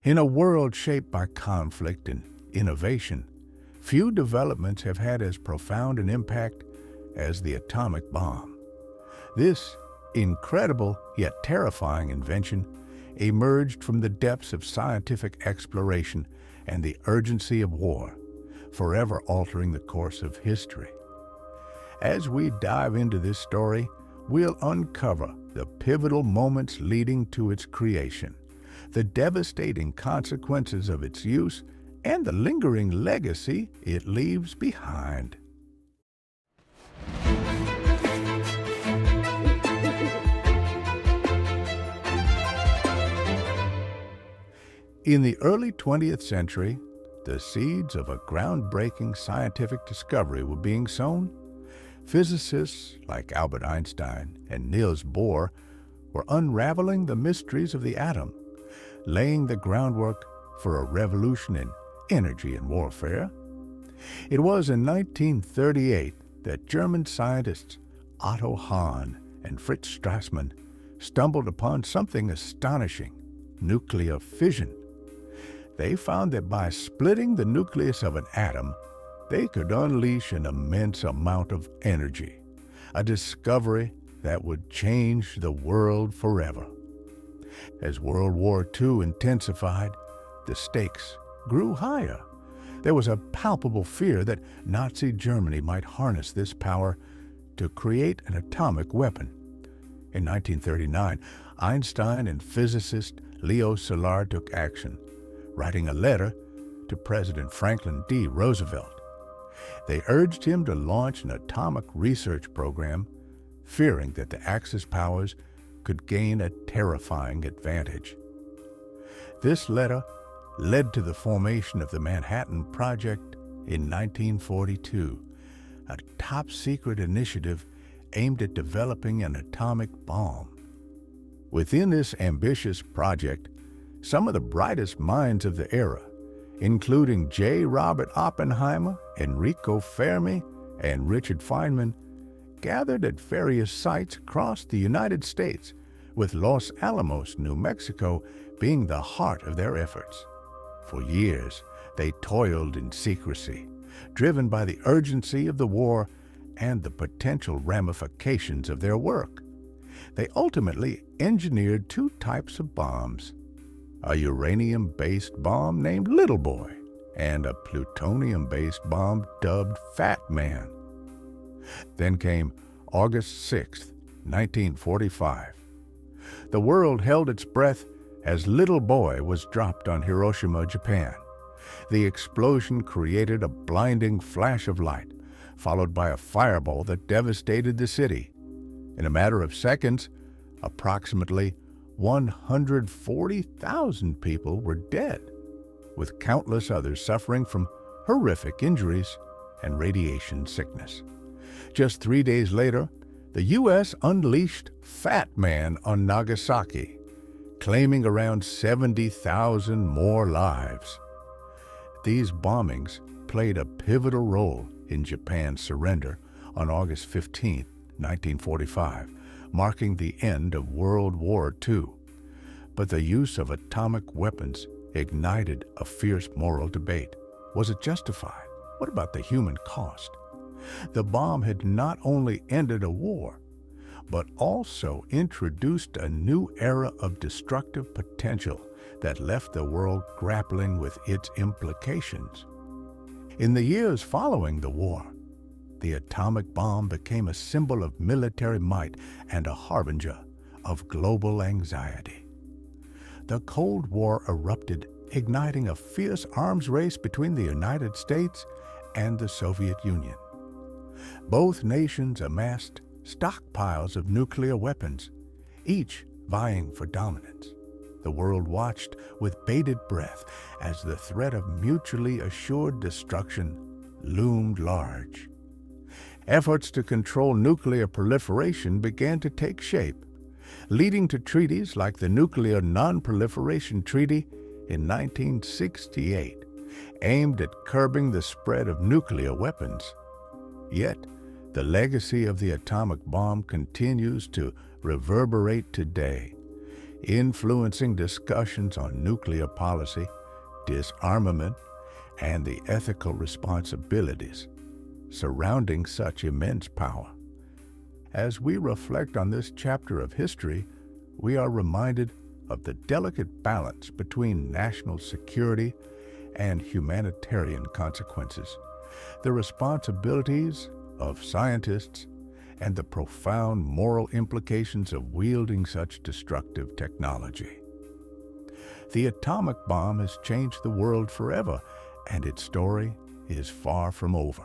In a world shaped by conflict and innovation, few developments have had as profound an impact as the atomic bomb. This incredible yet terrifying invention emerged from the depths of scientific exploration and the urgency of war, forever altering the course of history. As we dive into this story, we'll uncover the pivotal moments leading to its creation, the devastating consequences of its use, and the lingering legacy it leaves behind. In the early 20th century, the seeds of a groundbreaking scientific discovery were being sown. Physicists like Albert Einstein and Niels Bohr were unraveling the mysteries of the atom, laying the groundwork for a revolution in energy and warfare. It was in 1938 that German scientists Otto Hahn and Fritz Strassmann stumbled upon something astonishing: nuclear fission. They found that by splitting the nucleus of an atom, they could unleash an immense amount of energy, a discovery that would change the world forever. As World War II intensified, the stakes grew higher. There was a palpable fear that Nazi Germany might harness this power to create an atomic weapon. In 1939, Einstein and physicist Leo Szilard took action, writing a letter to President Franklin D. Roosevelt. They urged him to launch an atomic research program, fearing that the Axis powers could gain a terrifying advantage. This letter led to the formation of the Manhattan Project in 1942, a top-secret initiative aimed at developing an atomic bomb. Within this ambitious project, some of the brightest minds of the era, including J. Robert Oppenheimer, Enrico Fermi, and Richard Feynman, gathered at various sites across the United States, with Los Alamos, New Mexico, being the heart of their efforts. For years, they toiled in secrecy, driven by the urgency of the war and the potential ramifications of their work. They ultimately engineered two types of bombs: a uranium-based bomb named Little Boy, and a plutonium-based bomb dubbed Fat Man. Then came August 6, 1945. The world held its breath as Little Boy was dropped on Hiroshima, Japan. The explosion created a blinding flash of light, followed by a fireball that devastated the city. In a matter of seconds, approximately 140,000 people were dead, with countless others suffering from horrific injuries and radiation sickness. Just 3 days later, the U.S. unleashed Fat Man on Nagasaki, claiming around 70,000 more lives. These bombings played a pivotal role in Japan's surrender on August 15, 1945, marking the end of World War II. But the use of atomic weapons ignited a fierce moral debate. Was it justified? What about the human cost? The bomb had not only ended a war, but also introduced a new era of destructive potential that left the world grappling with its implications. In the years following the war, the atomic bomb became a symbol of military might and a harbinger of global anxiety. The Cold War erupted, igniting a fierce arms race between the United States and the Soviet Union. Both nations amassed stockpiles of nuclear weapons, each vying for dominance. The world watched with bated breath as the threat of mutually assured destruction loomed large. Efforts to control nuclear proliferation began to take shape, leading to treaties like the Nuclear Non-Proliferation Treaty in 1968, aimed at curbing the spread of nuclear weapons. Yet, the legacy of the atomic bomb continues to reverberate today. influencing discussions on nuclear policy, disarmament, and the ethical responsibilities surrounding such immense power. As we reflect on this chapter of history, we are reminded of the delicate balance between national security and humanitarian consequences, the responsibilities of scientists, and the profound moral implications of wielding such destructive technology. The atomic bomb has changed the world forever, and its story is far from over.